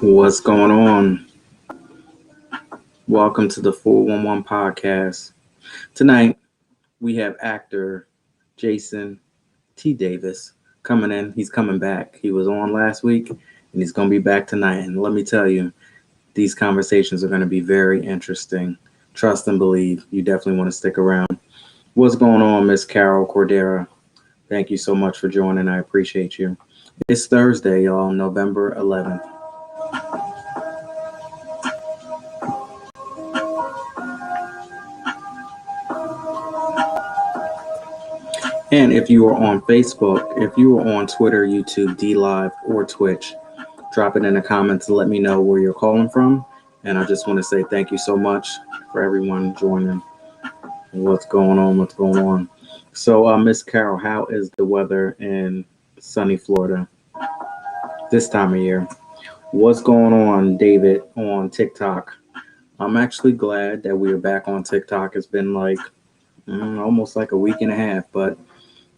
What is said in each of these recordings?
What's going on? Welcome to the 411 podcast. Tonight, we have actor Jason T. Davis coming in. He's coming back. He was on last week, and he's going to be back tonight. And let me tell you, these conversations are going to be very interesting. Trust and believe. You definitely want to stick around. What's going on, Miss Carol Cordera? Thank you so much for joining. I appreciate you. It's Thursday, y'all, November 11th. And if you are on Facebook, if you are on Twitter, YouTube, DLive, or Twitch, drop it in the comments and let me know where you're calling from. And I just want to say thank you so much for everyone joining. What's going on? So, Miss Carol, how is the weather in sunny Florida this time of year? What's going on, David, on TikTok? I'm actually glad that we are back on TikTok. It's been like almost like a week and a half, but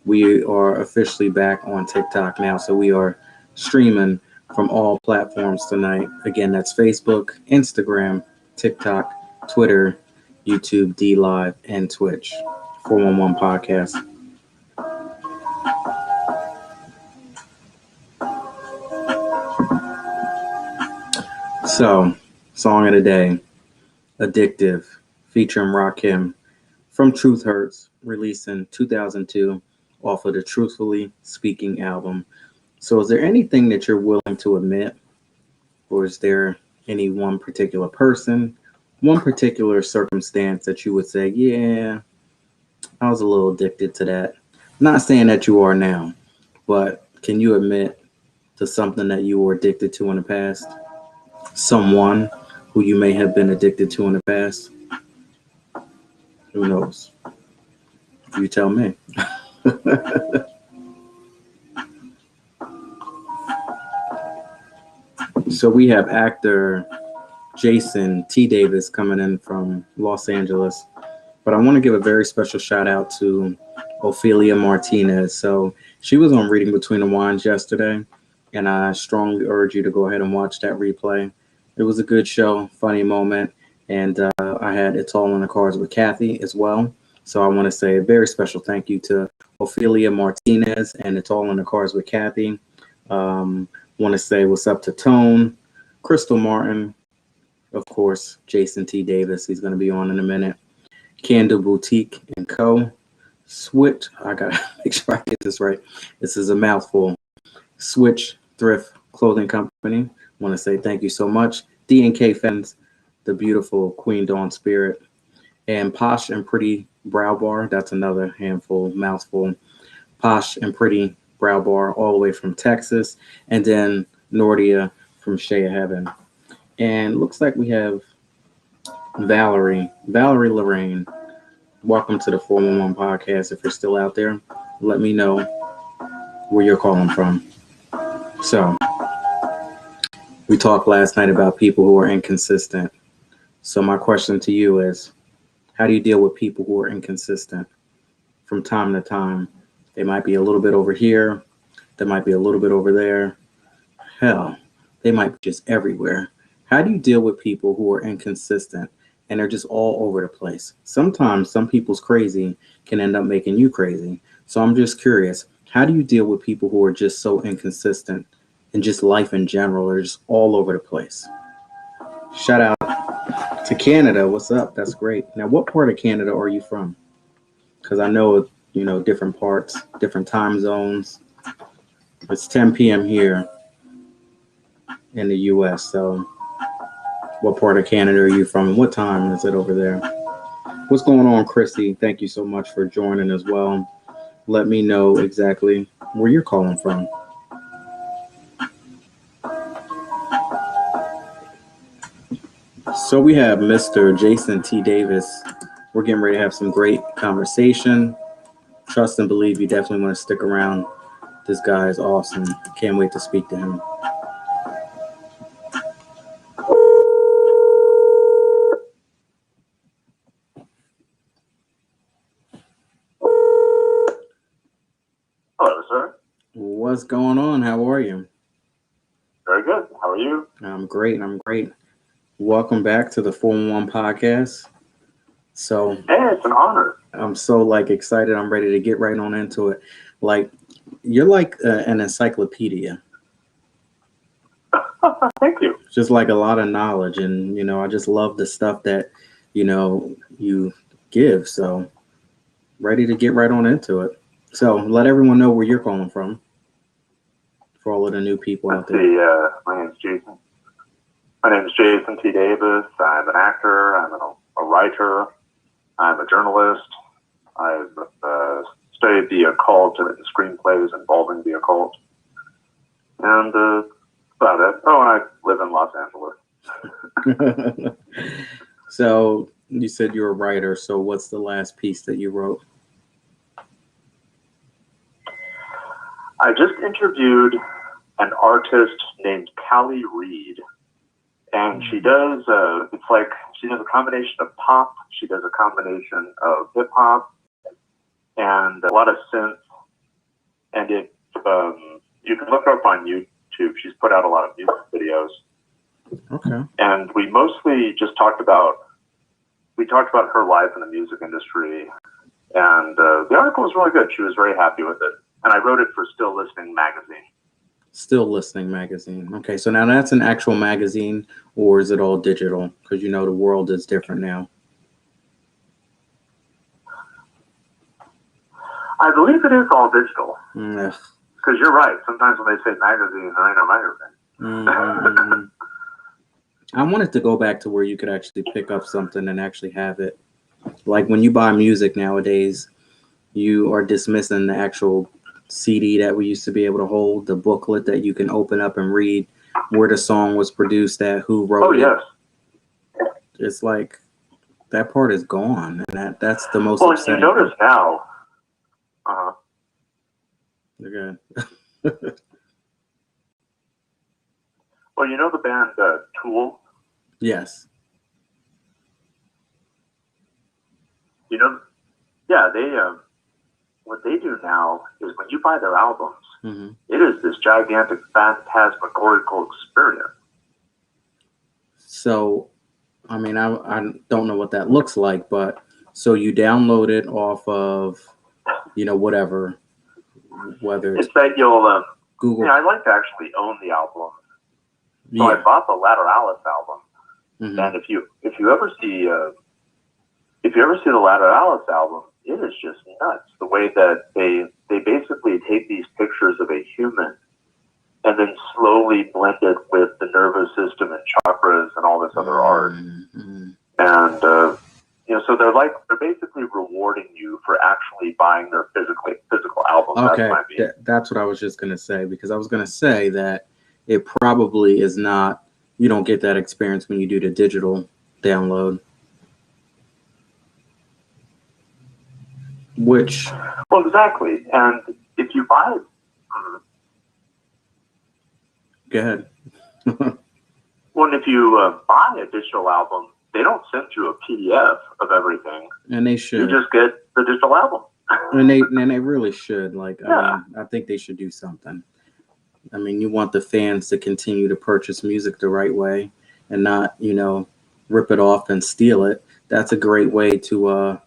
we are officially back on TikTok now. So we are streaming from all platforms tonight. Again, that's Facebook, Instagram, TikTok, Twitter, YouTube, DLive, and Twitch. 411 podcast. So, song of the day, Addictive, featuring Rakim from Truth Hurts, released in 2002 off of the Truthfully Speaking album. So is there anything that you're willing to admit? Or is there any one particular person, one particular circumstance that you would say, yeah, I was a little addicted to that? I'm not saying that you are now, but can you admit to something that you were addicted to in the past? Someone who you may have been addicted to in the past? Who knows? You tell me. So we have actor Jason T. Davis coming in from Los Angeles. But I want to give a very special shout out to Ophelia Martinez. So she was on Reading Between the Wines yesterday, and I strongly urge you to go ahead and watch that replay. It was a good show, funny moment, and I had It's All in the Cards with Kathy as well. So I want to say a very special thank you to Ophelia Martinez and It's All in the Cards with Kathy. Want to say what's up to Tone, Crystal Martin, of course, Jason T. Davis. He's going to be on in a minute. Candle Boutique and Co. Switch. I got to make sure I get this right. This is a mouthful. Switch Thrift Clothing Company. Want to say thank you so much. D&K Fens, the beautiful Queen Dawn Spirit. And Posh and Pretty Brow Bar. That's another mouthful. Posh and Pretty Brow Bar, all the way from Texas. And then Nordia from Shea of Heaven. And looks like we have Valerie Lorraine. Welcome to the 411 podcast. If you're still out there, let me know where you're calling from. So, we talked last night about people who are inconsistent. So my question to you is, how do you deal with people who are inconsistent? From time to time, they might be a little bit over here. They might be a little bit over there. Hell, they might be just everywhere. How do you deal with people who are inconsistent and they're just all over the place? Sometimes some people's crazy can end up making you crazy. So I'm just curious, how do you deal with people who are just so inconsistent and just life in general are just all over the place? Shout out To Canada, what's up? That's great. Now, what part of Canada are you from? Because I know, different parts, different time zones. It's 10 p.m. here in the U.S. So, what part of Canada are you from? And what time is it over there? What's going on, Christy? Thank you so much for joining as well. Let me know exactly where you're calling from. So we have Mr. Jason T. Davis. We're getting ready to have some great conversation. Trust and believe you definitely want to stick around. This guy is awesome. Can't wait to speak to him. Hello, sir. What's going on? How are you? Very good. How are you? I'm great. Welcome back to the 411 podcast. So, hey, it's an honor. I'm so excited. I'm ready to get right on into it. You're like an encyclopedia. Thank you. Just like a lot of knowledge, and I just love the stuff that you give. So, ready to get right on into it. So, let everyone know where you're calling from. For all of the new people out there. My name's Jason. My name is Jason T. Davis. I'm an actor. I'm a writer. I'm a journalist. I've studied the occult and screenplays involving the occult. And about it. Oh, and I live in Los Angeles. So you said you're a writer. So what's the last piece that you wrote? I just interviewed an artist named Callie Reed. And she does, she does a combination of pop, she does a combination of hip hop, and a lot of synth. And you can look her up on YouTube. She's put out a lot of music videos. Okay. And we mostly just talked about her life in the music industry. And the article was really good. She was very happy with it. And I wrote it for Still Listening magazine. Still Listening magazine. Okay, so now that's an actual magazine, or is it all digital? Because the world is different now. I believe it is all digital. Because you're right. Sometimes when they say magazine, there ain't a magazine. I wanted to go back to where you could actually pick up something and actually have it. Like when you buy music nowadays, you are dismissing the actual CD that we used to be able to hold, the booklet that you can open up and read where the song was produced at, who wrote it. Yes. It's like that part is gone, and that's the most upsetting. Well, you notice now. Okay. Well, you know the band Tool? Yes. Yeah, they what they do now is when you buy their albums, mm-hmm. It is this gigantic phantasmagorical experience. So, I mean, I don't know what that looks like, but so you download it off of, whatever, whether it's that you'll Google. Yeah, I'd like to actually own the album. So yeah. I bought the Lateralis album, mm-hmm. and if you ever see the Lateralis album, it is just nuts. The way that they basically take these pictures of a human and then slowly blend it with the nervous system and chakras and all this other art. Mm-hmm. And so they're basically rewarding you for actually buying their physical album. Okay, that's what I was just gonna say, because I was gonna say that it probably is not. You don't get that experience when you do the digital download. Well, exactly. And if you buy it, go ahead. Well, if you buy a digital album, they don't send you a PDF of everything. And they should. You just get the digital album. and they really should. I think they should do something. I mean, you want the fans to continue to purchase music the right way and not, rip it off and steal it. That's a great way to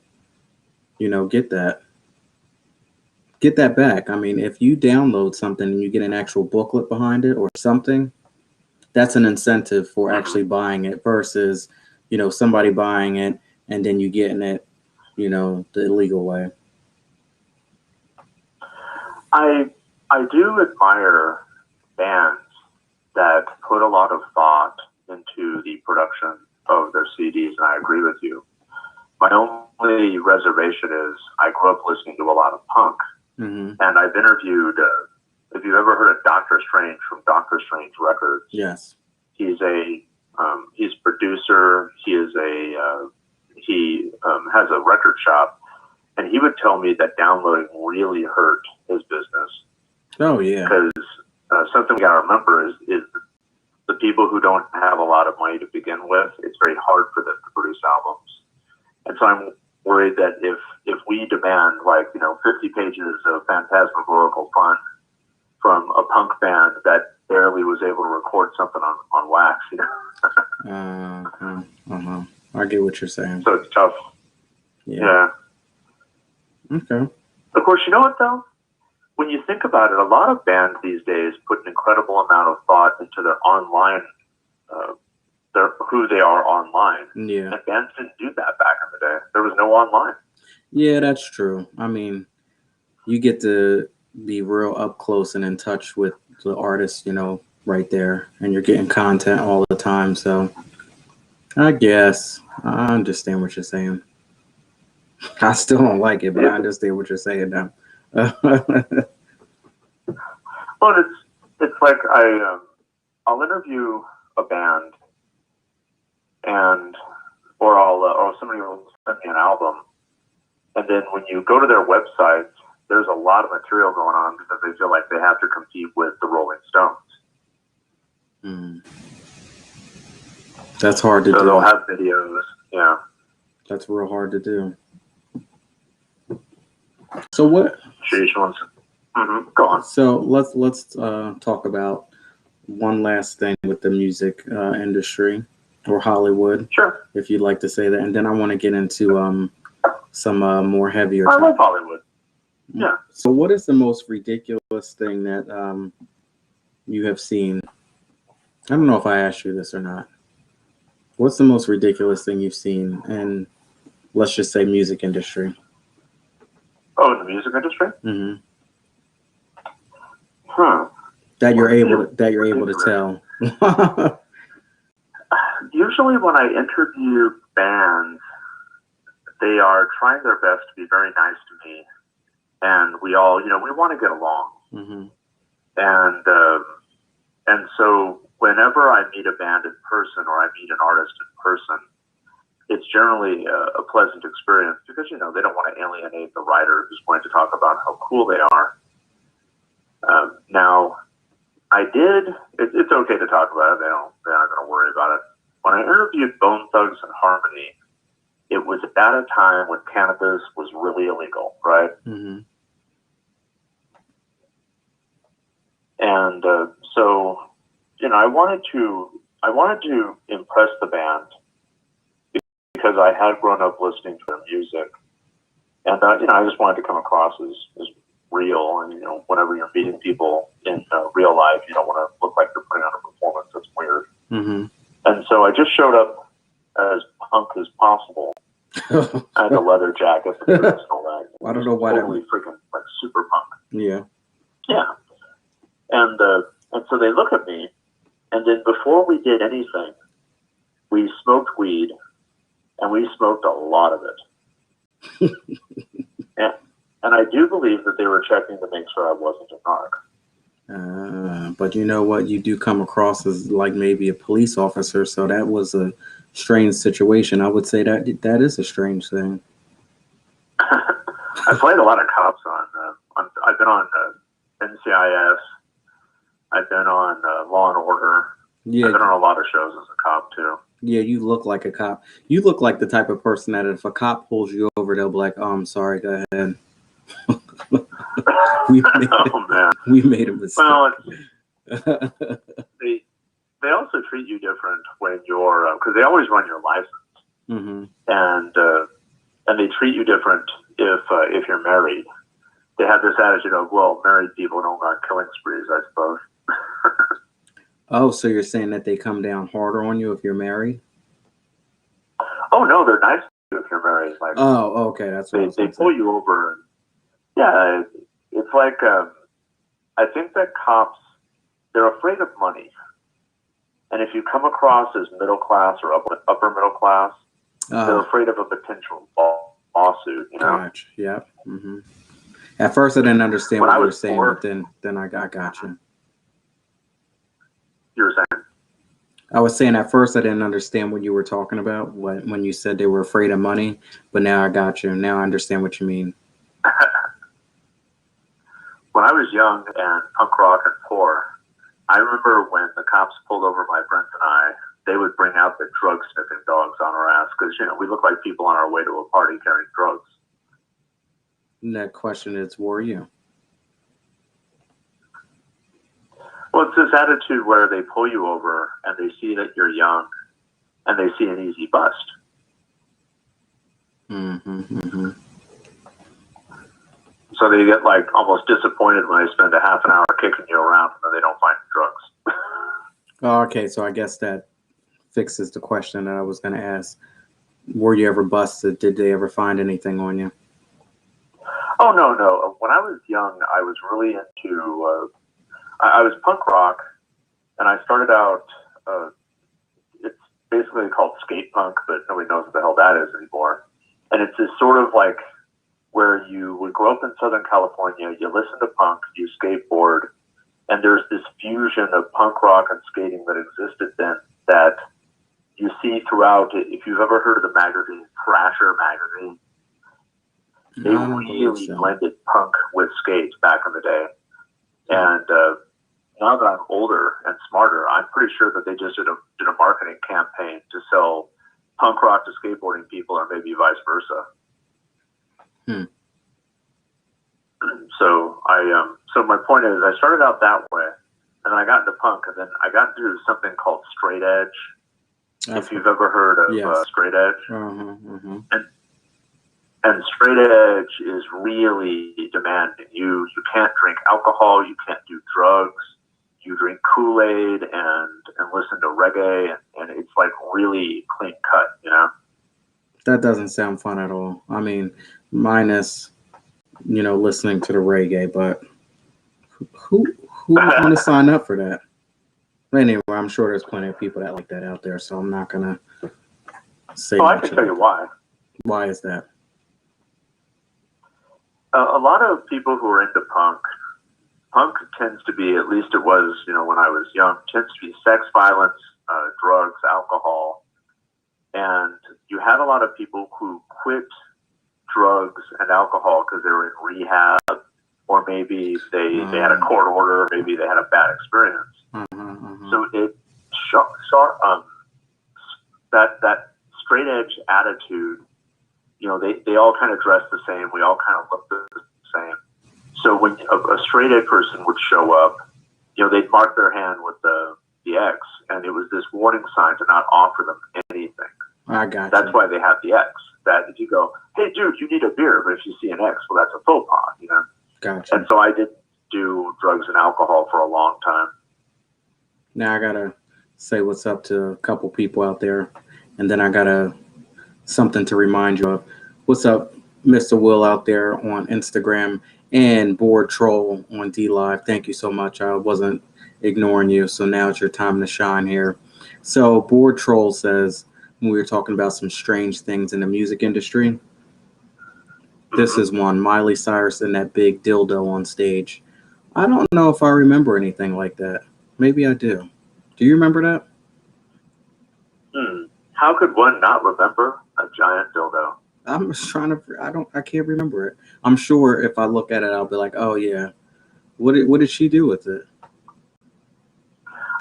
get that back. I mean, if you download something and you get an actual booklet behind it or something, that's an incentive for actually buying it versus, somebody buying it and then you getting it, the illegal way. I do admire bands that put a lot of thought into the production of their CDs, and I agree with you. My only reservation is I grew up listening to a lot of punk, and I've interviewed. Have you ever heard of Dr. Strange from Dr. Strange Records? Yes. He's producer. He has a record shop, and he would tell me that downloading really hurt his business. Oh yeah. Because something we gotta remember is the people who don't have a lot of money to begin with, it's very hard for them to produce albums. And so I'm worried that if we demand 50 pages of phantasmagorical fun from a punk band that barely was able to record something on wax, I get what you're saying. So it's tough. Yeah. Okay. Of course, you know what though? When you think about it, a lot of bands these days put an incredible amount of thought into their online, who they are online. Yeah. And bands didn't do that back in the day. There was no online. Yeah, that's true. I mean, you get to be real up close and in touch with the artist, right there, and you're getting content all the time. So I guess I understand what you're saying. I still don't like it, but I understand what you're saying now. Well, it's like I'll interview a band, or somebody will send me an album, and then when you go to their website, there's a lot of material going on because they feel like they have to compete with the Rolling Stones. That's hard to do. So they'll have videos. Yeah. That's real hard to do. So what? Go on. So let's talk about one last thing with the music industry or Hollywood. Sure. If you'd like to say that, and then I want to get into some more heavier. I love Hollywood. Yeah. So what is the most ridiculous thing that you have seen? I don't know if I asked you this or not. What's the most ridiculous thing you've seen in, let's just say, music industry? Oh, in the music industry? Mm-hmm. Huh. That you're able to tell. Usually when I interview bands, they are trying their best to be very nice to me. And we all, we want to get along. Mm-hmm. And so whenever I meet a band in person or I meet an artist in person, it's generally a pleasant experience because, they don't want to alienate the writer who's going to talk about how cool they are. Now, it's okay to talk about it. They're not going to worry about it. When I interviewed Bone Thugs and Harmony, it was at a time when cannabis was really illegal, right? Mm-hmm. And so, I wanted to impress the band because I had grown up listening to their music, and I just wanted to come across as real. And whenever you're meeting people in real life, you don't want to look like you're putting on a performance. That's weird. Mm-hmm. And so I just showed up as punk as possible. I had a leather jacket, the boots and all that. I don't know why. Totally freaking like super punk. Yeah. Yeah. And so they look at me, and then before we did anything, we smoked weed, and we smoked a lot of it. and I do believe that they were checking to make sure I wasn't a narc. But you know what? You do come across as like maybe a police officer, so that was a strange situation. I would say that is a strange thing. I played a lot of cops I've been on NCIS. I've been on Law and Order. Yeah. I've been on a lot of shows as a cop too. Yeah, you look like a cop. You look like the type of person that if a cop pulls you over, they'll be like, "Oh, I'm sorry, go ahead." we made a mistake. Well, they also treat you different when you're because they always run your license, mm-hmm. and they treat you different if you're married. They have this attitude of, well, married people don't got killing sprees, I suppose. Oh, so you're saying that they come down harder on you if you're married? Oh no, they're nice if you're married. Like, Oh, okay, that's what I was they gonna pull say. you over. And, yeah, it's like I think that cops, they're afraid of money, and if you come across as middle class or upper middle class, they're afraid of a potential lawsuit. You know. Gotcha. Yep. Mm-hmm. At first, I didn't understand When what I you were was saying, poor, but then I got you. you were saying. I was saying at first I didn't understand what you were talking about when you said they were afraid of money, but now I got you. Now I understand what you mean. When I was young and punk rock and poor, I remember when the cops pulled over my friends and I, they would bring out the drug sniffing dogs on our ass because, you know, we look like people on our way to a party carrying drugs. And that question is, were you? Well, it's this attitude where they pull you over and they see that you're young and they see an easy bust. Mm-hmm, mm-hmm. So they get like almost disappointed when they spend a half an hour kicking you around and they don't find drugs. Oh, okay, so I guess that fixes the question that I was going to ask. Were you ever busted? Did they ever find anything on you? Oh, no. When I was young, I was really into, I was punk rock, and I started out, it's basically called skate punk, but nobody knows what the hell that is anymore. And it's this sort of like where you would grow up in Southern California, you listen to punk, you skateboard, and there's this fusion of punk rock and skating that existed then that you see throughout. If you've ever heard of the magazine Thrasher magazine, they really blended punk with skate back in the day. And now that I'm older and smarter, I'm pretty sure that they just did a marketing campaign to sell punk rock to skateboarding people, or maybe vice versa. So my point is, I started out that way, and then I got into punk, and then I got into something called straight edge. If you've ever heard of straight edge, and straight edge is really demanding. You can't drink alcohol, you can't do drugs, you drink Kool-Aid and listen to reggae, and it's like really clean cut, you know. That doesn't sound fun at all. I mean, minus, you know, listening to the reggae, but who would want to sign up for that? Anyway, I'm sure there's plenty of people that like that out there, so I'm not gonna say. Oh, I can tell you why. Why is that? A lot of people who are into punk tends to be, at least it was, you know, when I was young, tends to be sex, violence, drugs, alcohol, and you had a lot of people who quit drugs and alcohol because they were in rehab, or maybe they had a court order, maybe they had a bad experience. So it that straight edge attitude, you know, they all kind of dress the same. We all kind of look the same. So when a straight edge person would show up, you know, they'd mark their hand with the X, and it was this warning sign to not offer them anything. I got That's why they have the X. That if you go, hey, dude, you need a beer, but if you see an X, well, that's a faux pas, you know? Gotcha. And so I didn't do drugs and alcohol for a long time. Now I got to say what's up to a couple people out there, and then I got something to remind you of. What's up, Mr. Will out there on Instagram, and Board Troll on D Live. Thank you so much. I wasn't ignoring you, so now it's your time to shine here. So Board Troll says, when we were talking about some strange things in the music industry, this is one: Miley Cyrus and that big dildo on stage. I don't know if I remember anything like that. Maybe I do. Do you remember that? How could one not remember a giant dildo? I'm just trying to. I can't remember it. I'm sure if I look at it, I'll be like, oh yeah. What did she do with it?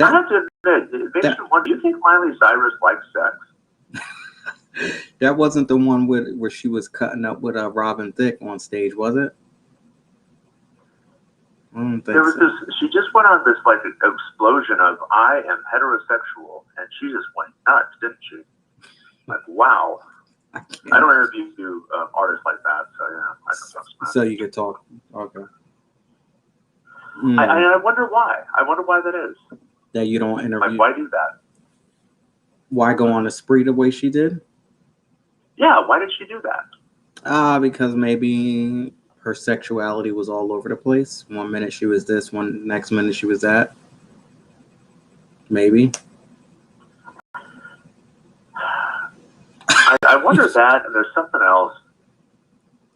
I have to admit, it makes me wonder, do you think Miley Cyrus likes sex? That wasn't the one where she was cutting up with Robin Thicke on stage, was it? I don't think there was this. She just went on this like explosion of I am heterosexual, and she just went nuts, didn't she? Like, wow. I don't interview artists like that, so yeah. So you could talk. Okay. I wonder why. I wonder why that is. That you don't interview. Like, why do that? Why go on a spree the way she did? Yeah, why did she do that? Because maybe her sexuality was all over the place. One minute she was this, next minute she was that. Maybe. I wonder that, and there's something else.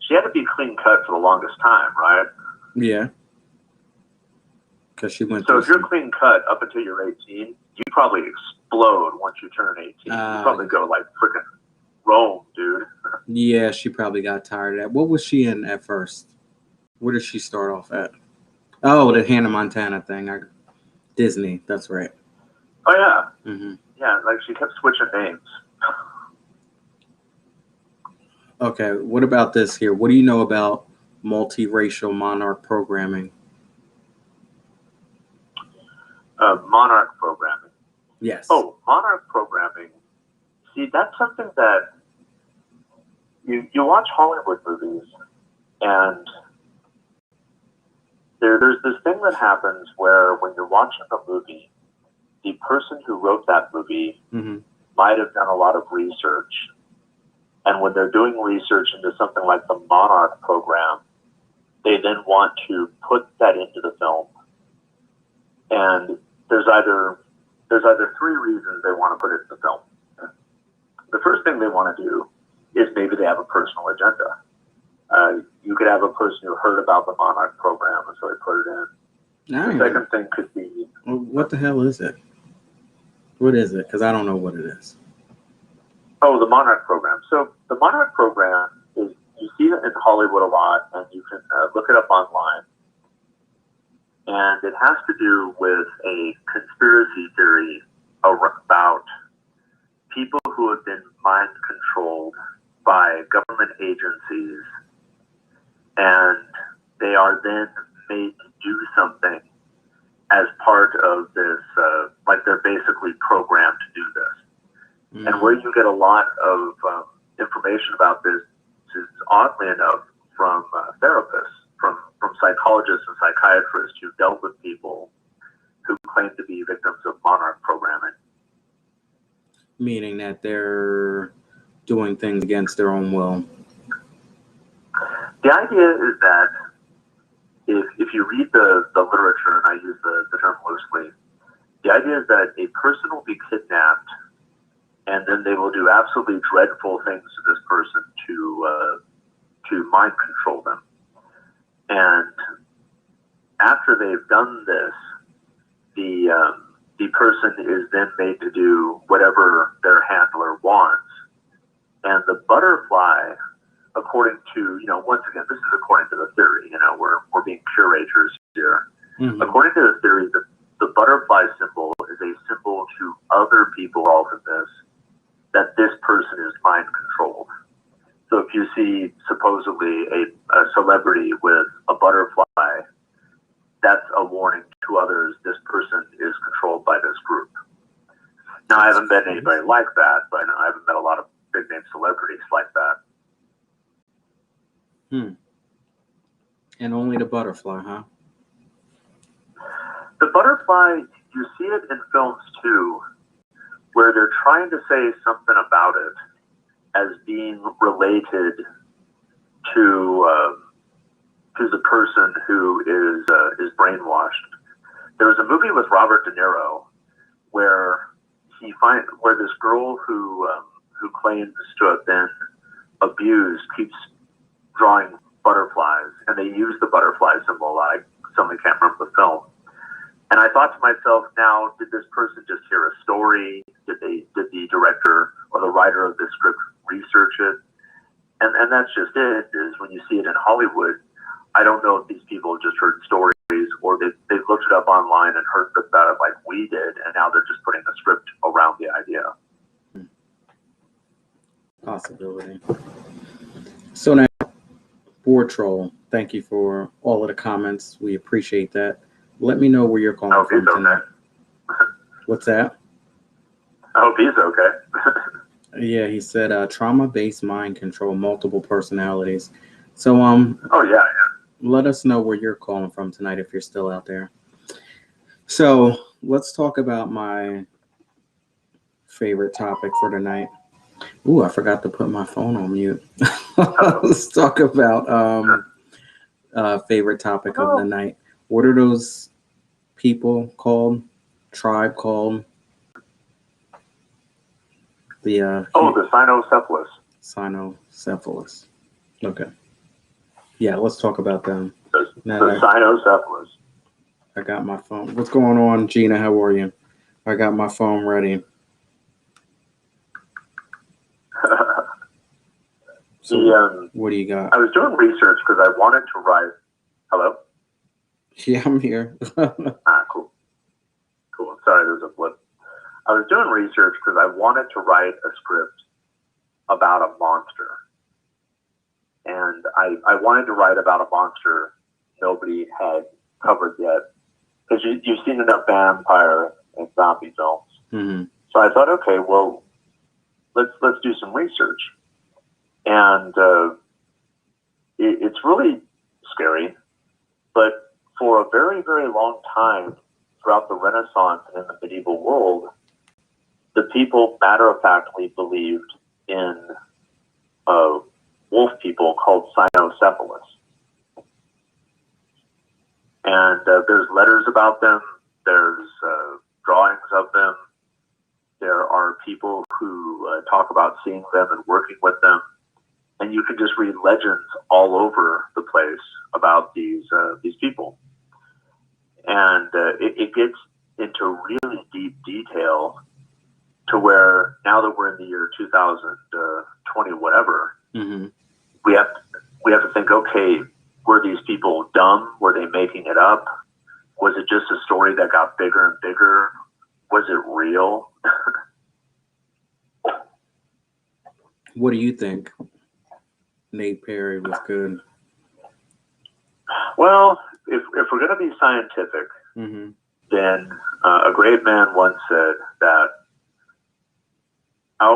She had to be clean cut for the longest time, right? Yeah. Because she went. So if you're clean cut up until you're 18, you probably explode once you turn 18. You probably go like freaking Rome, dude. Yeah, she probably got tired of that. What was she in at first? Where did she start off at? Oh, the Hannah Montana thing. Disney. That's right. Oh yeah. Mm-hmm. Yeah, like she kept switching names. Okay, what about this here? What do you know about multiracial Monarch programming? Monarch Programming. Yes. Oh, Monarch Programming. See, that's something that you watch Hollywood movies, and there's this thing that happens where when you're watching a movie, the person who wrote that movie might have done a lot of research. And when they're doing research into something like the Monarch Program, they then want to put that into the film. And there's either three reasons they want to put it in the film. The first thing they want to do is maybe they have a personal agenda. You could have a person who heard about the Monarch Program, and so they put it in. The second thing could be... What the hell is it? What is it? Because I don't know what it is. Oh, the Monarch Program. So the Monarch Program is, you see it in Hollywood a lot, and you can look it up online. And it has to do with a conspiracy theory about people who have been mind controlled by government agencies, and they are then made to do something as part of this, like they're basically programmed to do this. And where you get a lot of information about this is, oddly enough, from therapists, from psychologists and psychiatrists who dealt with people who claim to be victims of Monarch Programming. Meaning that they're doing things against their own will. The idea is that if you read the literature, and I use the term loosely, the idea is that a person will be kidnapped, and then they will do absolutely dreadful things to this person to mind control them. And after they've done this, the person is then made to do whatever their handler wants. And the butterfly, according to, once again, this is according to the theory, we're being curators here. Mm-hmm. According to the theory, the butterfly symbol is a symbol to other people involved in this, that this person is mind controlled. So if you see supposedly a celebrity with a butterfly, that's a warning to others, this person is controlled by this group. Now, I haven't met anybody like that, but I haven't met a lot of big name celebrities like that. And only the butterfly, huh? The butterfly, you see it in films too, where they're trying to say something about it as being related to the person who is brainwashed. There was a movie with Robert De Niro where where this girl who claims to have been abused keeps drawing butterflies, and they use the butterfly symbol. I suddenly can't remember the film. And I thought to myself, now, did this person just hear a story? Did the director or the writer of the script research it? And that's just it, is when you see it in Hollywood, I don't know if these people just heard stories or they've looked it up online and heard about it like we did, and now they're just putting the script around the idea. Possibility. So now, Board Troll, thank you for all of the comments. We appreciate that. Let me know where you're calling from tonight. Okay. What's that? I hope he's okay. Yeah, he said trauma-based mind control, multiple personalities. So oh yeah. Let us know where you're calling from tonight if you're still out there. So let's talk about my favorite topic for tonight. Ooh, I forgot to put my phone on mute. Let's talk about favorite topic of the night. What are those people called? Tribe called? The the cynocephalus. Cynocephalus. Okay. Yeah, let's talk about them. The cynocephalus. I got my phone. What's going on, Gina? How are you? I got my phone ready. So, what do you got? I was doing research because I wanted to write. Hello? Yeah, I'm here. Cool. Cool. Sorry, there's a blip. I was doing research because I wanted to write a script about a monster. And I wanted to write about a monster nobody had covered yet. Because you've seen enough vampire and zombie films. Mm-hmm. So I thought, okay, well, let's do some research. And it's really scary. But for a very, very long time, throughout the Renaissance and in the medieval world, the people matter-of-factly believed in wolf people called cynocephalus. And there's letters about them. There's drawings of them. There are people who talk about seeing them and working with them. And you can just read legends all over the place about these people. And it gets into really deep detail to where now that we're in the year 2020, whatever, mm-hmm. we have to think, okay, were these people dumb? Were they making it up? Was it just a story that got bigger and bigger? Was it real? What do you think? Nate Perry was good. Well, if we're going to be scientific, mm-hmm. then a great man once said that an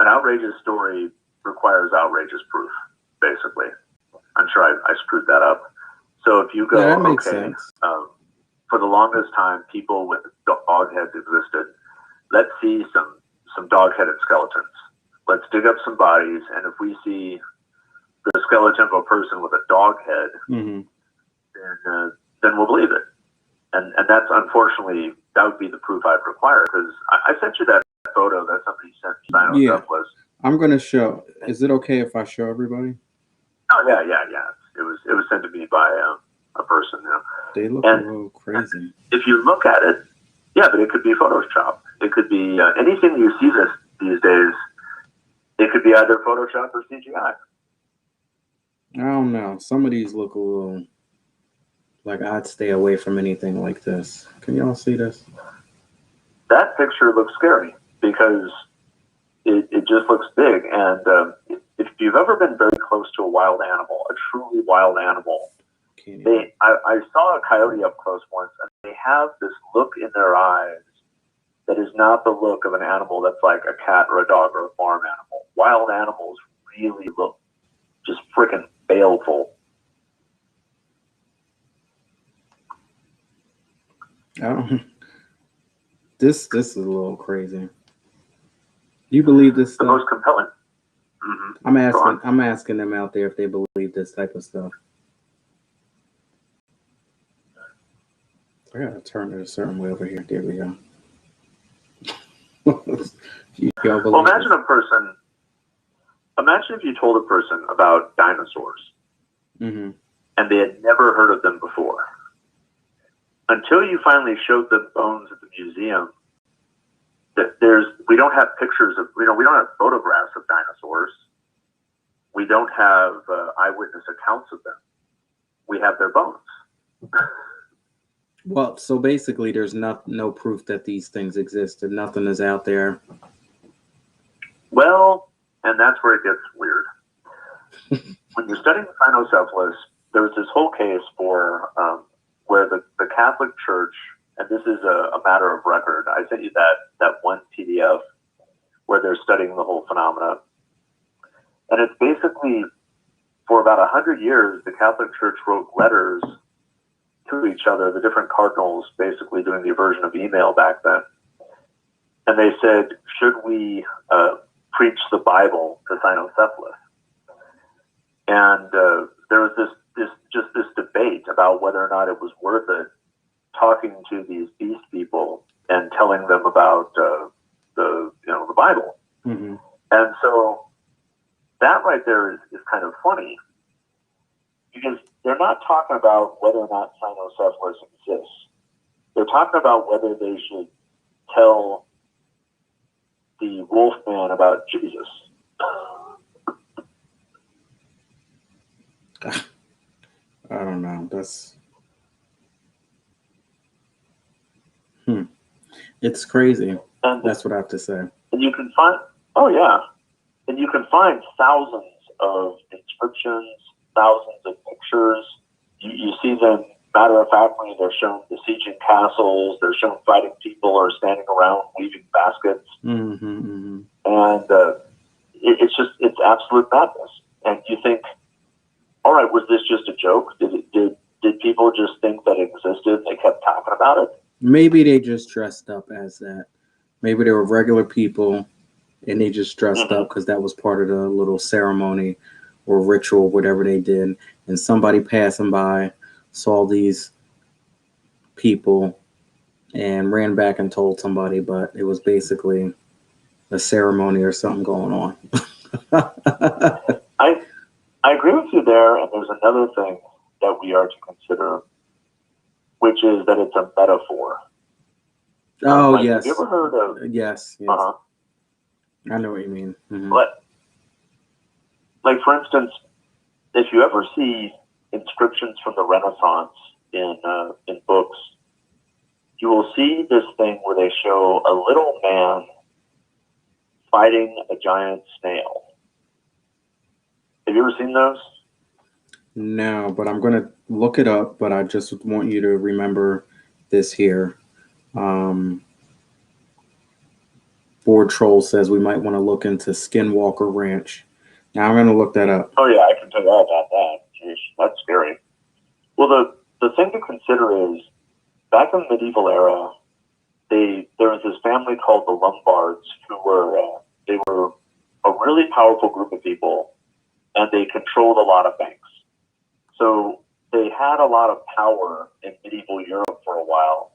outrageous story requires outrageous proof, basically. I'm sure I screwed that up. So if you go, yeah, that makes sense. For the longest time, people with dog heads existed. Let's see some dog-headed skeletons. Let's dig up some bodies, and if we see the skeleton of a person with a dog head, mm-hmm. then we'll believe it. And that's unfortunately, that would be the proof I'd require, because I sent you that photo that somebody sent me. Yeah. I'm going to show. Is it okay if I show everybody? Oh, yeah. It was sent to me by a person. You know. They look a little crazy. If you look at it, yeah, but it could be Photoshop. It could be anything you see these days. It could be either Photoshop or CGI. I don't know. Some of these look a little like I'd stay away from anything like this. Can y'all see this? That picture looks scary because it just looks big. And if you've ever been very close to a wild animal, a truly wild animal, I saw a coyote up close once, and they have this look in their eyes that is not the look of an animal that's like a cat or a dog or a farm animal. Wild animals really look just freaking baleful. This is a little crazy. You believe this stuff? The most compelling. Mm-hmm. I'm asking them out there if they believe this type of stuff. I gotta turn it a certain way over here. There we go. Well, imagine if you told a person about dinosaurs, mm-hmm. and they had never heard of them before. Until you finally showed them bones at the museum, we don't have pictures of, we don't have photographs of dinosaurs. We don't have eyewitness accounts of them. We have their bones. Well, so basically there's no proof that these things exist and nothing is out there. Well, and that's where it gets weird. When you're studying the cynocephalus, there was this whole case for where the Catholic Church, and this is a matter of record. I sent you that one PDF where they're studying the whole phenomena. And it's basically, for about 100 years, the Catholic Church wrote letters to each other, the different cardinals basically doing the version of email back then. and they said, should we preach the Bible to cynocephalus? And there was this debate about whether or not it was worth it talking to these beast people and telling them about the Bible. Mm-hmm. And so that right there is kind of funny, because they're not talking about whether or not cynocephalus exists. They're talking about whether they should tell the wolf man about Jesus. I don't know. That's It's crazy. And That's what I have to say. And you can find, oh yeah, and you can find thousands of inscriptions, thousands of pictures. You see them, matter of factly, they're shown besieging castles, they're shown fighting people or standing around weaving baskets. Mm-hmm, mm-hmm. And it's absolute madness. And you think, all right, was this just a joke? Did people just think that it existed? They kept talking about it. Maybe they just dressed up as that. Maybe they were regular people and they just dressed up because that was part of the little ceremony or ritual, whatever they did. And somebody passing by saw these people and ran back and told somebody, but it was basically a ceremony or something going on. I agree with you there, and there's another thing that we are to consider, which is that it's a metaphor. Oh, like, yes. Have you ever heard of... Yes. Uh-huh. I know what you mean. Mm-hmm. But, like, for instance, if you ever see inscriptions from the Renaissance in books, you will see this thing where they show a little man fighting a giant snail. Have you ever seen those? No, but I'm going to look it up, but I just want you to remember this here. Board Troll says we might want to look into Skinwalker Ranch. Now I'm going to look that up. Oh, yeah, I can tell you all about that. Jeez, that's scary. Well, the thing to consider is, back in the medieval era, there was this family called the Lombards who were they were a really powerful group of people, and they controlled a lot of banks. So they had a lot of power in medieval Europe for a while,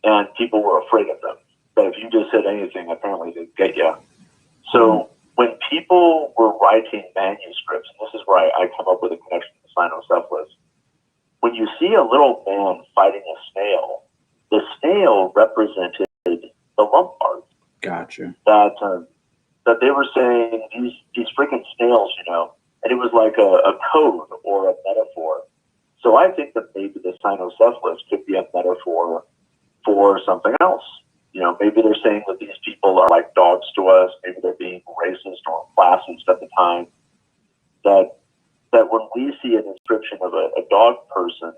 and people were afraid of them. But if you just said anything, apparently they'd get you. So when people were writing manuscripts, and this is where I come up with a connection to cynocephalus, when you see a little man fighting a snail, the snail represented the Lombards. Gotcha. That they were saying these freaking snails, and it was like a code or a metaphor. So I think that maybe the cynocephalus could be a metaphor for something else. Maybe they're saying that these people are like dogs to us. Maybe they're being racist or classist at the time. That when we see an inscription of a dog person,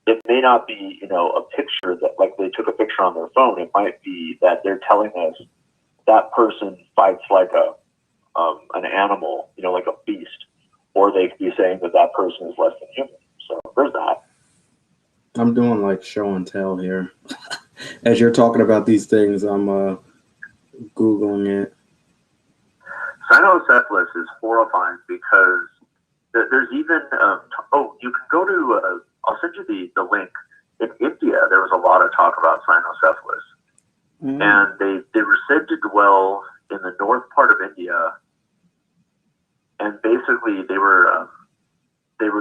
it may not be, a picture that, like, they took a picture on their phone. It might be that they're telling us that person fights like an animal, like a beast. Or they could be saying that person is less than human. So there's that. I'm doing like show and tell here. As you're talking about these things, I'm Googling it. Cynocephalus is horrifying because there's even, you can go to, I'll send you the link. In India, there was a lot of talk about cynocephalus. And they were said to dwell in the north part of India. And basically they were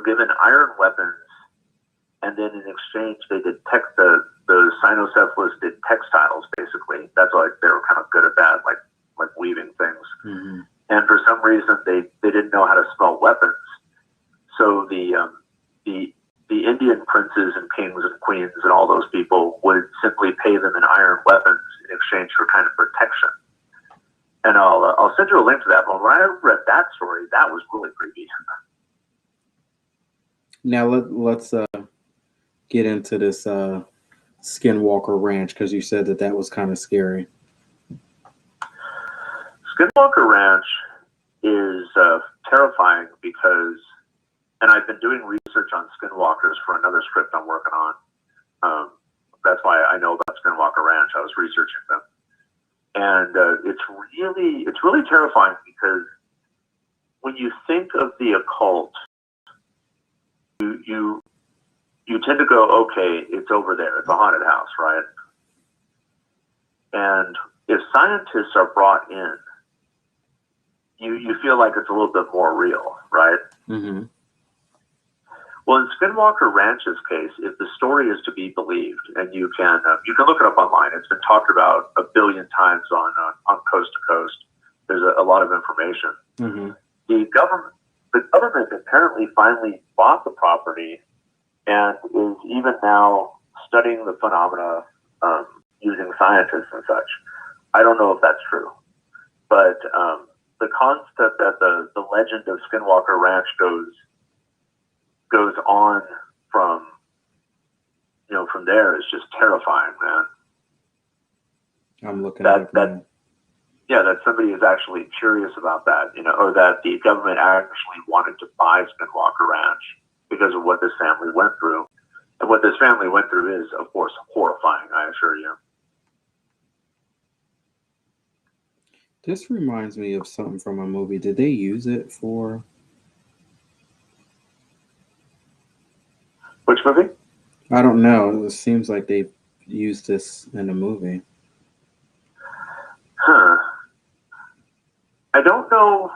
given iron weapons, and then in exchange they did the cynocephalus did textiles, basically. That's why they were kind of good at that, like weaving things. Mm-hmm. And for some reason they didn't know how to smelt weapons. So the Indian princes and kings and queens and all those people would simply pay them in iron weapons in exchange for kind of protection. And I'll send you a link to that. But when I read that story, that was really creepy. Now let's get into this Skinwalker Ranch, because you said that was kind of scary. Skinwalker Ranch is terrifying because, and I've been doing research on skinwalkers for another script I'm working on. That's why I know about Skinwalker Ranch. I was researching them. And it's really terrifying because when you think of the occult, you tend to go, okay, it's over there, it's a haunted house, right? And if scientists are brought in, you feel like it's a little bit more real, right? Mm-hmm. Well, in Skinwalker Ranch's case, if the story is to be believed, and you can look it up online, it's been talked about a billion times on Coast to Coast. There's a lot of information. Mm-hmm. The government apparently finally bought the property and is even now studying the phenomena using scientists and such. I don't know if that's true, but the concept that the legend of Skinwalker Ranch goes on from there is just terrifying, man. I'm looking at it. That somebody is actually curious about that, or that the government actually wanted to buy Skinwalker Ranch because of what this family went through. And what this family went through is, of course, horrifying, I assure you. This reminds me of something from a movie. Did they use it for... Which movie? I don't know. It seems like they used this in a movie. Huh. I don't know.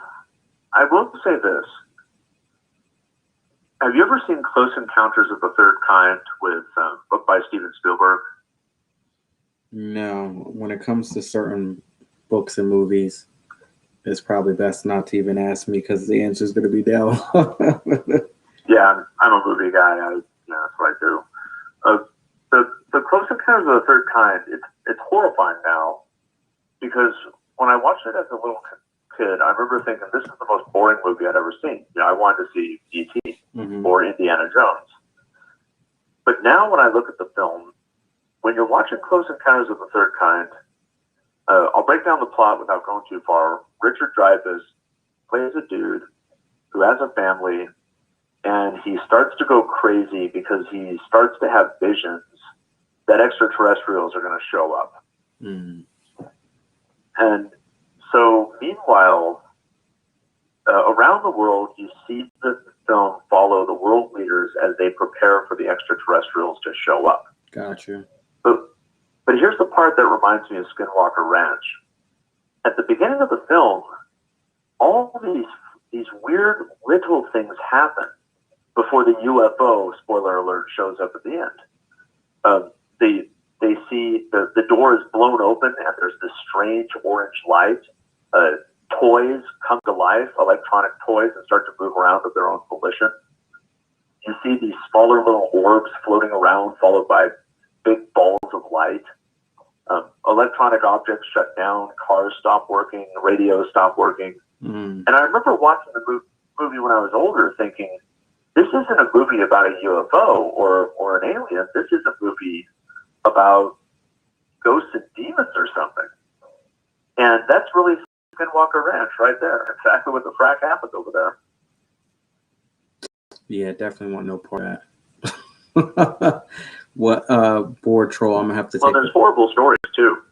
I will say this. Have you ever seen Close Encounters of the Third Kind with book by Steven Spielberg? No. When it comes to certain books and movies, it's probably best not to even ask me because the answer is going to be no. Yeah, I'm a movie guy. That's what I do. The Close Encounters of the Third Kind, it's horrifying now because when I watched it as a little kid, I remember thinking this is the most boring movie I'd ever seen. I wanted to see E.T. Mm-hmm. or Indiana Jones. But now when I look at the film, when you're watching Close Encounters of the Third Kind, I'll break down the plot without going too far. Richard Dreyfuss plays a dude who has a family, and he starts to go crazy because he starts to have visions that extraterrestrials are going to show up. Mm. And so, meanwhile, around the world, you see the film follow the world leaders as they prepare for the extraterrestrials to show up. Gotcha. But here's the part that reminds me of Skinwalker Ranch. At the beginning of the film, all these weird little things happen before the UFO, spoiler alert, shows up at the end. They see the door is blown open and there's this strange orange light. Toys come to life, electronic toys, and start to move around of their own volition. You see these smaller little orbs floating around, followed by big balls of light. Electronic objects shut down, cars stop working, radios stop working. Mm. And I remember watching the movie when I was older thinking, this isn't a movie about a UFO or an alien. This is a movie about ghosts and demons or something. And that's really Skinwalker Ranch right there. Exactly what the frack happens over there. Yeah, definitely want no part of that. What board troll? I'm gonna have to take. Well, there's horrible stories too.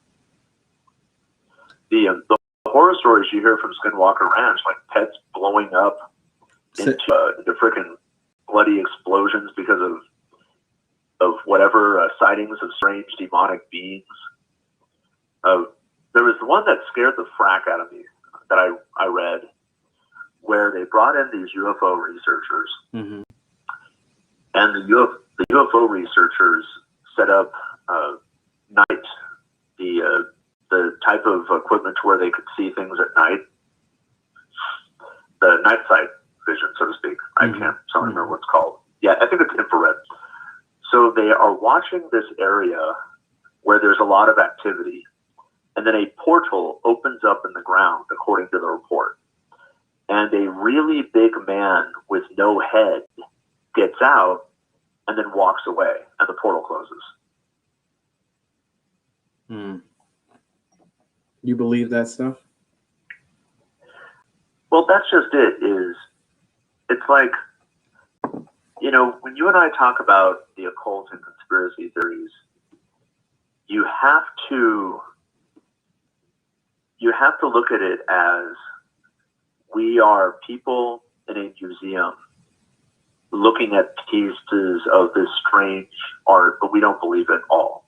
The horror stories you hear from Skinwalker Ranch, like pets blowing up into freaking bloody explosions because of whatever sightings of strange demonic beings. There was one that scared the frack out of me that I read, where they brought in these UFO researchers, Mm-hmm. and the UFO researchers set up night, the type of equipment where they could see things at night, the night sight vision, so to speak. Mm-hmm. I can't remember what it's called. Yeah, I think it's infrared. So they are watching this area where there's a lot of activity, and then a portal opens up in the ground, according to the report. And a really big man with no head gets out and then walks away, and the portal closes. Mm. You believe that stuff? Well, that's just it. It's like, when you and I talk about the occult and conspiracy theories, you have to you have to look at it as we are people in a museum looking at pieces of this strange art, but we don't believe it all.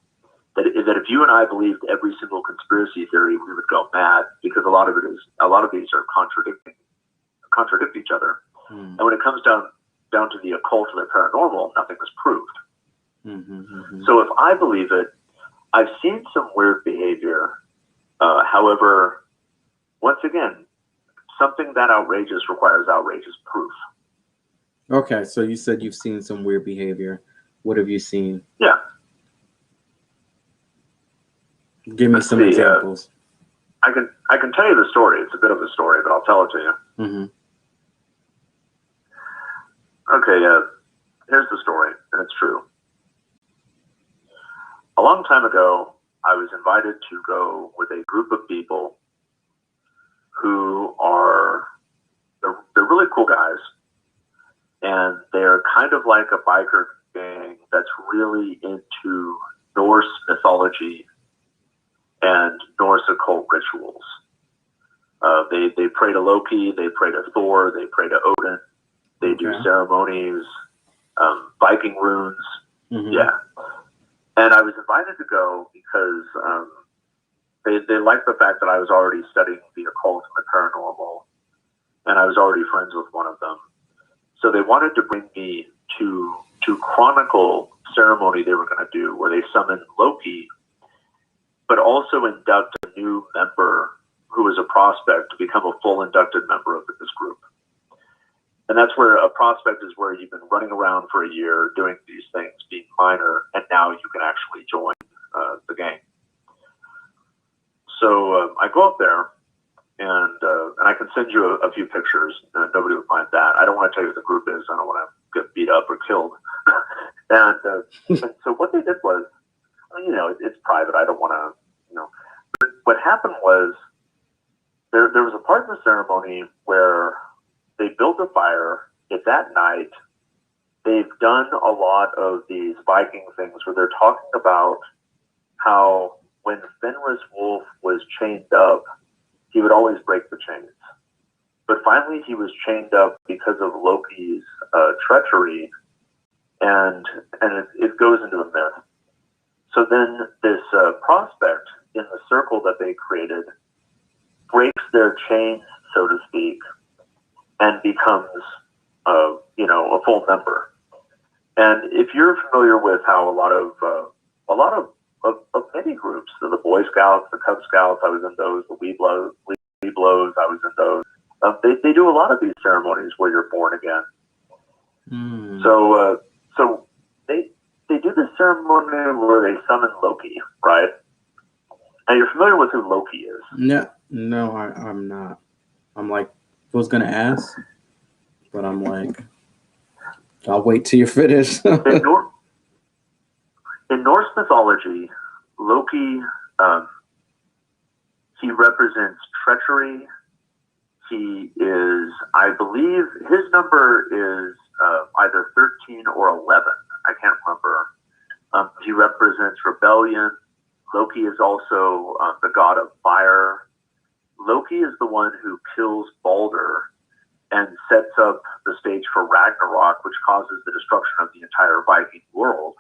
That if you and I believed every single conspiracy theory, we would go mad, because a lot of these are contradict each other. And when it comes down to the occult or the paranormal, nothing is proved. So if I believe it, I've seen some weird behavior. However, once again, something that outrageous requires outrageous proof. Okay, so you said you've seen some weird behavior. What have you seen? Yeah. Give me some examples. I can tell you the story. It's a bit of a story, but I'll tell it to you. Okay, here's the story, and it's true. A long time ago, I was invited to go with a group of people who they're really cool guys, and they're kind of like a biker gang that's really into Norse mythology and Norse occult rituals. They pray to Loki, they pray to Thor, they pray to Odin, they do ceremonies, Viking runes. Yeah. And I was invited to go because they liked the fact that I was already studying the occult and the paranormal, and I was already friends with one of them. So they wanted to bring me to chronicle ceremony they were going to do, where they summon Loki, but also induct a new member who was a prospect to become a full inducted member of this group. And that's where a prospect is, where you've been running around for a year doing these things, being minor, and now you can actually join the gang. So I go up there, and I can send you a few pictures. Nobody would mind that. I don't want to tell you what the group is. I don't want to get beat up or killed. And so what they did was, it's private. I don't want to, But what happened was, there was a part of the ceremony where they built a fire. It's at night. They've done a lot of these Viking things where they're talking about how when Fenris Wolf was chained up, he would always break the chains. But finally he was chained up because of Loki's treachery, and it goes into a myth. So then this prospect in the circle that they created breaks their chains, so to speak, and becomes a full member. And if you're familiar with how a lot of many groups, so the Boy Scouts, the Cub Scouts, I was in those, the Weeblos, I was in those. They do a lot of these ceremonies where you're born again. So they do this ceremony where they summon Loki, right? And you're familiar with who Loki is? No, I'm not. I'm like, I was gonna ask, but I'm like, I'll wait till you're finished. In Norse mythology, Loki, he represents treachery. He is, I believe, his number is either 13 or 11. I can't remember. He represents rebellion. Loki is also the god of fire. Loki is the one who kills Balder and sets up the stage for Ragnarok, which causes the destruction of the entire Viking world.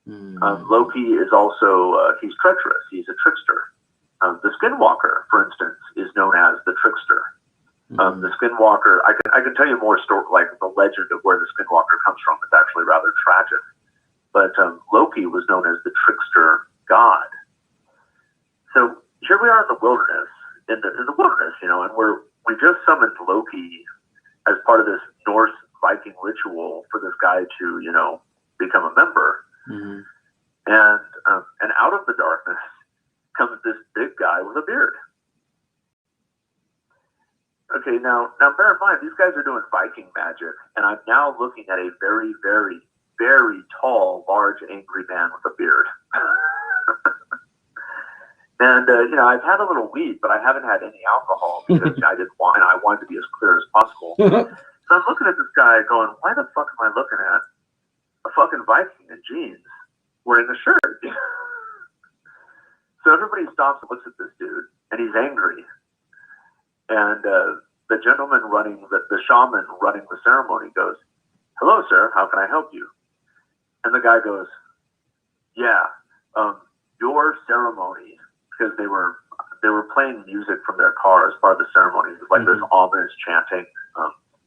Loki is also, he's treacherous. He's a trickster. The Skinwalker, for instance, is known as the trickster. The Skinwalker, I can tell you more story, like the legend of where the Skinwalker comes from. It's actually rather tragic. But Loki was known as the trickster god. So here we are in the wilderness, and we just summoned Loki as part of this Norse Viking ritual for this guy to, become a member. And out of the darkness comes this big guy with a beard. Okay, now bear in mind, these guys are doing Viking magic, and I'm now looking at a very, very, very tall, large, angry man with a beard. And, I've had a little weed, but I haven't had any alcohol because I didn't want, and I wanted to be as clear as possible. So I'm looking at this guy going, why the fuck am I looking at a fucking Viking in jeans wearing a shirt? So everybody stops and looks at this dude, and he's angry. And the gentleman running, the shaman running the ceremony goes, "Hello, sir, how can I help you?" And the guy goes, "Yeah, your ceremony," because they were playing music from their car as part of the ceremony. It was like this ominous chanting.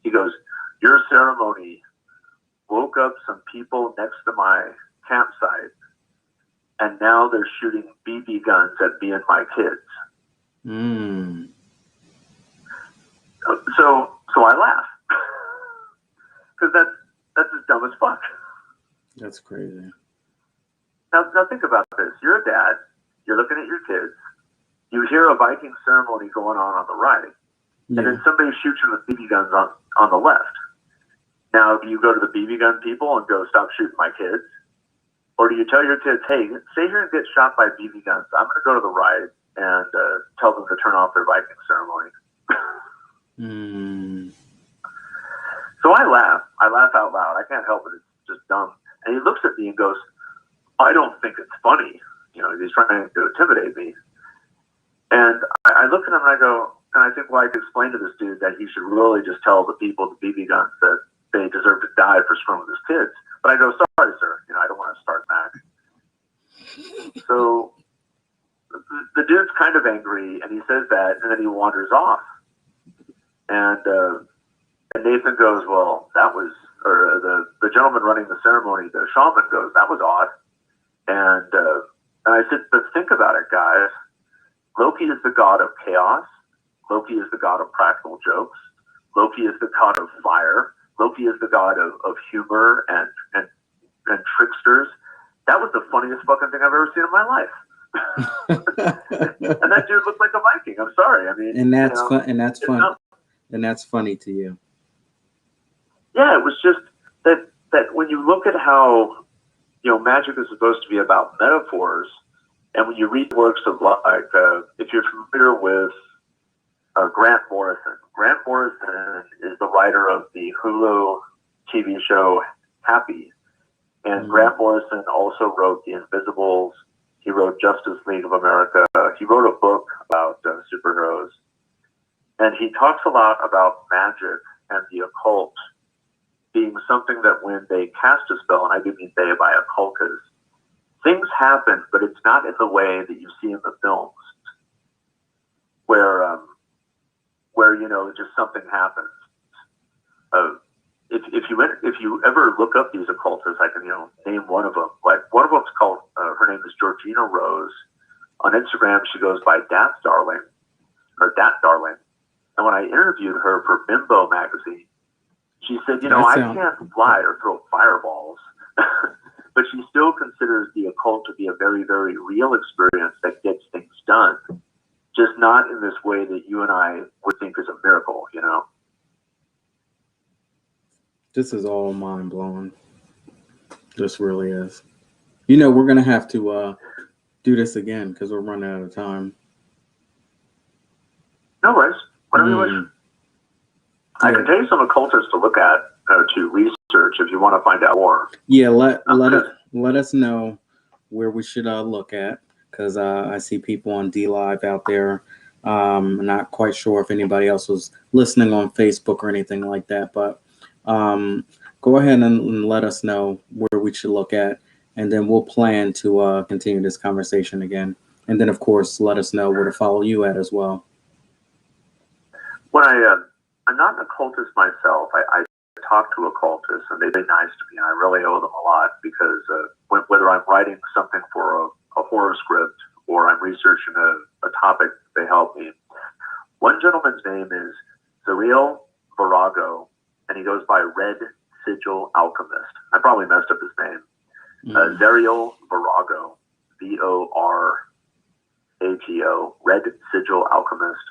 He goes, "Your ceremony woke up some people next to my campsite, and now they're shooting BB guns at me and my kids." Mm. So I laugh because that's as dumb as fuck. That's crazy. Now think about this. You're a dad. You're looking at your kids. You hear a Viking ceremony going on the right, Yeah. and then somebody shoots you with BB guns on the left. Now, do you go to the BB gun people and go, "Stop shooting my kids"? Or do you tell your kids, "Hey, stay here and get shot by BB guns. I'm going to go to the right and tell them to turn off their Viking ceremony"? Mm. So I laugh. I laugh out loud. I can't help it. It's just dumb. And he looks at me and goes, "I don't think it's funny." You know, he's trying to intimidate me. And I look at him and I go, and I think, well, I could explain to this dude that he should really just tell the people with the BB guns that they deserve to die for screwing with his kids. But I go, "Sorry, sir. You know, I don't want to start that." So the dude's kind of angry, and he says that, and then he wanders off. And Nathan goes, "Well, that was," or the gentleman running the ceremony, the shaman goes, "That was odd." And I said, "But think about it, guys. Loki is the god of chaos. Loki is the god of practical jokes. Loki is the god of fire. Loki is the god of humor and tricksters. That was the funniest fucking thing I've ever seen in my life." And that dude looked like a Viking. I'm sorry. I mean, And that's you know, fun. And that's fun. And that's funny to you. Yeah, it was just that when you look at how, you know, magic is supposed to be about metaphors, and when you read works of, like, if you're familiar with Grant Morrison. Grant Morrison is the writer of the Hulu TV show Happy. And Grant Morrison also wrote The Invisibles. He wrote Justice League of America. He wrote a book about superheroes. And he talks a lot about magic and the occult being something that when they cast a spell, and I do mean they by occultists, things happen, but it's not in the way that you see in the films, where you know, just something happens. If you ever look up these occultists, I can, you know, name one of them. Like, one of them's called, her name is Georgina Rose. On Instagram, she goes by Dat Darling. And when I interviewed her for Bimbo magazine, she said, "You know, I can't fly or throw fireballs," but she still considers the occult to be a very, very real experience that gets things done, just not in this way that you and I would think is a miracle, you know? This is all mind blowing. This really is. You know, we're gonna have to do this again because we're running out of time. No worries. Whatever you wish. I can tell you some occultists to look at, to research if you want to find out more. Yeah, let us know where we should look at, because I see people on D Live out there. I'm not quite sure if anybody else was listening on Facebook or anything like that, but go ahead and let us know where we should look at, and then we'll plan to continue this conversation again. And then, of course, let us know where to follow you at as well. When I'm not an occultist myself. I talk to occultists, and they've been nice to me, and I really owe them a lot, because whether I'm writing something for a horror script or I'm researching a topic, they help me. One gentleman's name is Zariel Virago, and he goes by Red Sigil Alchemist. I probably messed up his name. Zariel Virago, Vorago, Red Sigil Alchemist.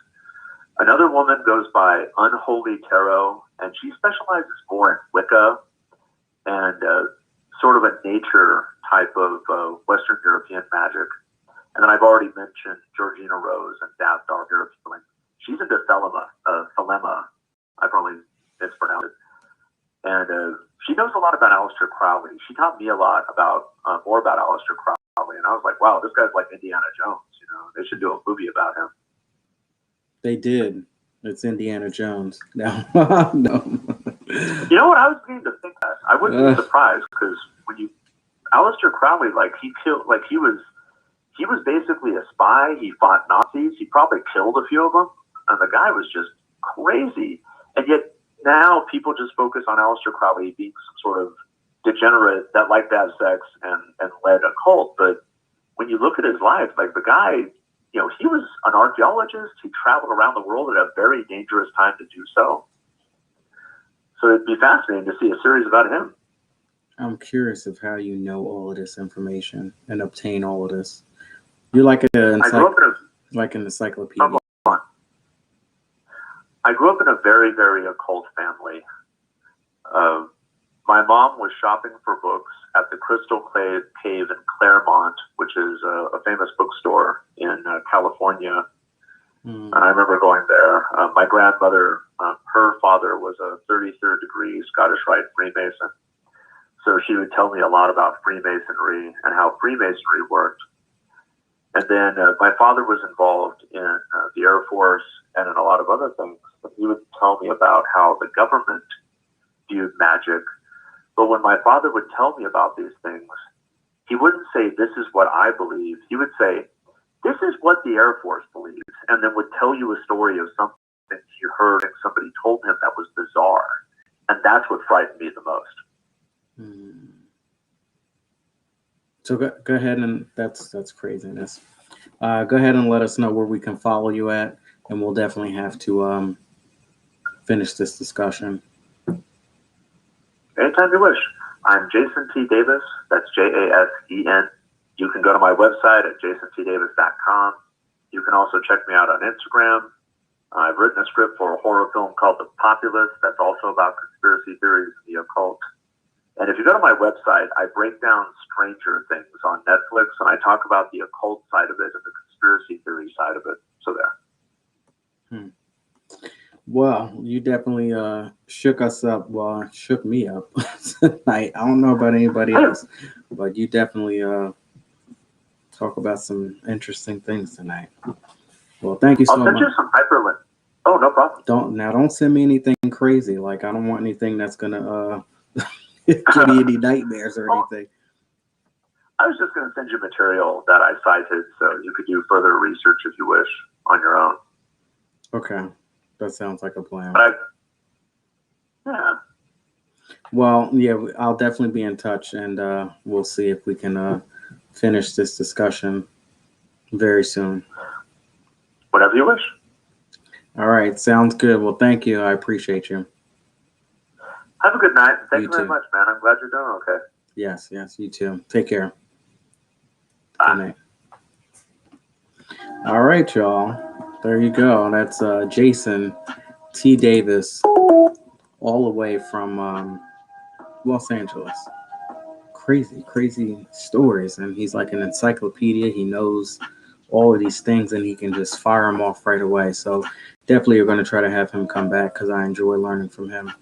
Another woman goes by Unholy Tarot, and she specializes more in Wicca and sort of a nature type of Western European magic. And then I've already mentioned Georgina Rose and Daft Darger. She's into Thelema. I probably mispronounced it. And she knows a lot about Aleister Crowley. She taught me a lot about more about Aleister Crowley. And I was like, wow, this guy's like Indiana Jones. You know, they should do a movie about him. They did. It's Indiana Jones. No, no. You know what? I was beginning to think that. I wouldn't be surprised because when you, Aleister Crowley, like he killed, like he was basically a spy. He fought Nazis. He probably killed a few of them, and the guy was just crazy. And yet now people just focus on Aleister Crowley being some sort of degenerate that liked to have sex and led a cult. But when you look at his life, like the guy, you know, he was an archaeologist. He traveled around the world at a very dangerous time to do so. So it'd be fascinating to see a series about him. I'm curious of how you know all of this information and obtain all of this. You're like an encyclopedia. I grew up in a very, very occult family. My mom was shopping for books at the Crystal Cave in Claremont, which is a famous bookstore in California. And I remember going there. My grandmother, her father was a 33rd degree Scottish Rite Freemason. So she would tell me a lot about Freemasonry and how Freemasonry worked. And then my father was involved in the Air Force and in a lot of other things. And he would tell me about how the government viewed magic. But when my father would tell me about these things, he wouldn't say, this is what I believe. He would say, this is what the Air Force believes, and then would tell you a story of something he heard and somebody told him that was bizarre. And that's what frightened me the most. So go ahead, and that's craziness. Go ahead and let us know where we can follow you at, and we'll definitely have to finish this discussion. Anytime you wish. I'm Jason T. Davis. That's Jasen. You can go to my website at jasontdavis.com. You can also check me out on Instagram. I've written a script for a horror film called The Populist that's also about conspiracy theories and the occult. And if you go to my website, I break down Stranger Things on Netflix, and I talk about the occult side of it and the conspiracy theory side of it. So there. Well, you definitely shook us up. Well, shook me up tonight. I don't know about anybody else, but you definitely talk about some interesting things tonight. Well, thank you so much. I'll send you some hyperlink. Oh, no problem. Don't send me anything crazy. Like, I don't want anything that's gonna give me any nightmares or anything. I was just going to send you material that I cited, so you could do further research if you wish on your own. Okay. That sounds like a plan. Yeah. Well, yeah, I'll definitely be in touch, and we'll see if we can finish this discussion very soon. Whatever you wish. All right. Sounds good. Well, thank you. I appreciate you. Have a good night. Thank you very much, man. I'm glad you're doing okay. Yes. You too. Take care. Bye. Good night. All right, y'all. There you go. That's Jason T. Davis, all the way from Los Angeles. Crazy stories. And he's like an encyclopedia. He knows all of these things, and he can just fire them off right away. So definitely you're going to try to have him come back because I enjoy learning from him. I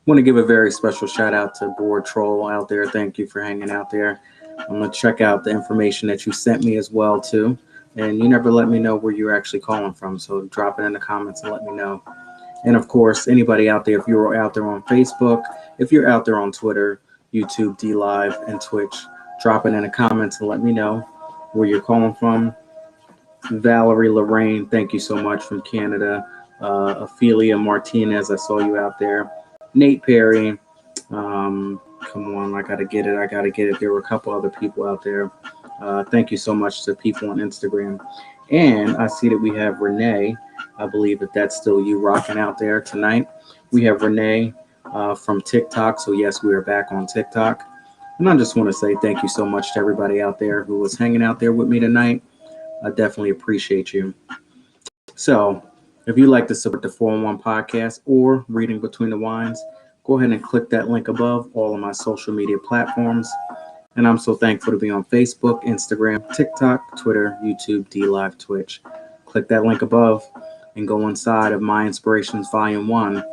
want to give a very special shout out to Board Troll out there. Thank you for hanging out there. I'm going to check out the information that you sent me as well, too. And you never let me know where you're actually calling from. So drop it in the comments and let me know. And of course, anybody out there, if you're out there on Facebook, if you're out there on Twitter, YouTube, DLive, and Twitch, drop it in the comments and let me know where you're calling from. Valerie Lorraine, thank you so much from Canada. Ophelia Martinez, I saw you out there. Nate Perry, come on, I gotta get it. There were a couple other people out there. Thank you so much to people on Instagram. And I see that we have Renee. I believe that that's still you rocking out there tonight. We have Renee from TikTok. So yes, we are back on TikTok. And I just want to say thank you so much to everybody out there who was hanging out there with me tonight. I definitely appreciate you. So if you'd like to support the 411 podcast or Reading Between the Wines, go ahead and click that link above all of my social media platforms. And I'm so thankful to be on Facebook, Instagram, TikTok, Twitter, YouTube, DLive, Twitch. Click that link above and go inside of My Inspirations Volume 1,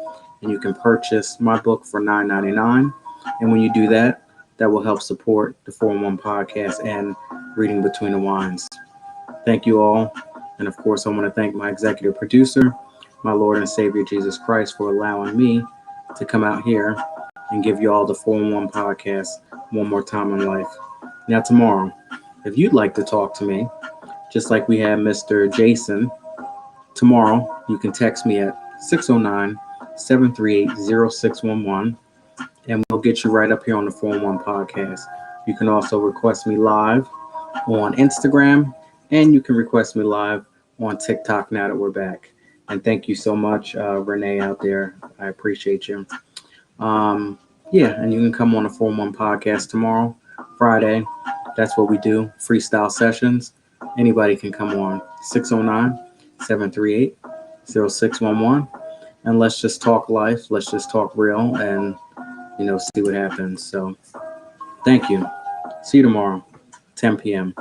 and you can purchase my book for $9.99. And when you do that, that will help support the 411 podcast and Reading Between the Wines. Thank you all, And of course, I want to thank my executive producer, my Lord and Savior Jesus Christ, for allowing me to come out here and give you all the 411 podcast one more time in life. Now, tomorrow, if you'd like to talk to me, just like we had Mr. Jason, tomorrow you can text me at 609-738-0611, and we'll get you right up here on the 411 podcast. You can also request me live on Instagram, and you can request me live on TikTok now that we're back. And thank you so much, Renee out there. I appreciate you. Yeah, and you can come on the 411 podcast tomorrow, Friday. That's what we do, freestyle sessions. Anybody can come on 609-738-0611. And let's just talk life. Let's just talk real and, see what happens. So thank you. See you tomorrow, 10 p.m.,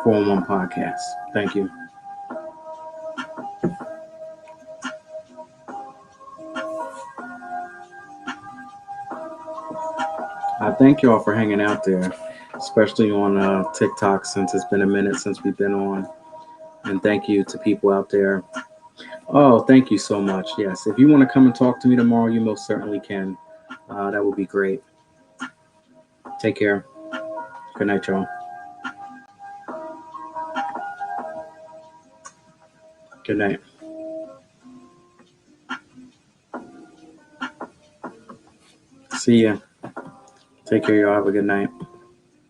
411 podcast. Thank you. I thank you all for hanging out there, especially on TikTok, since it's been a minute since we've been on. And thank you to people out there. Oh, thank you so much. Yes, if you want to come and talk to me tomorrow, you most certainly can. That would be great. Take care. Good night, y'all. Good night. See ya. Take care, y'all. Have a good night.